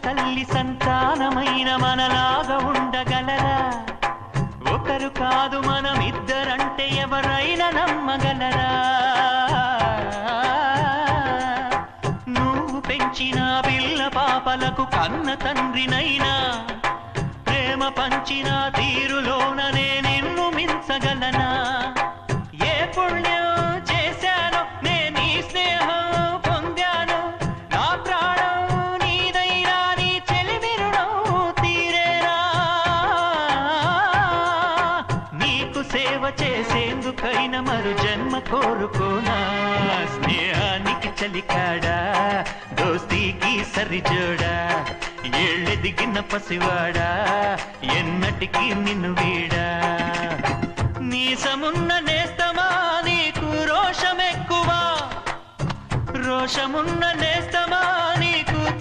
తల్లి సంతానమైన మనలాగా ఉండగలరా? ఒకరు కాదు మనమిద్దరంటే ఎవరైనా నమ్మగలరా? నువ్వు పెంచిన పిల్ల పాపలకు కన్న తండ్రినైనా ప్రేమ పంచిన తీరులోననే నిన్ను మించగలనా? ఏ పుణ్యం చేశానో నేను ఈ స్నేహం పొందాను, నా ప్రాణం నీదైనా నీ చెలిమి రుణం తీరేనా? నీకు సేవ చేసేందుకైనా మరు జన్మ కోరుకోనా? స్నేహానికి చలికాడా, దోస్తీకి సరిజోడా, ఏళ్ళెదిగిన పసివాడా ఎన్నటికీ నిన్ను వీడా? నీసమున్న నేస్తమా నీకు రోషమెక్కువా, రోషమున్న నేస్తమా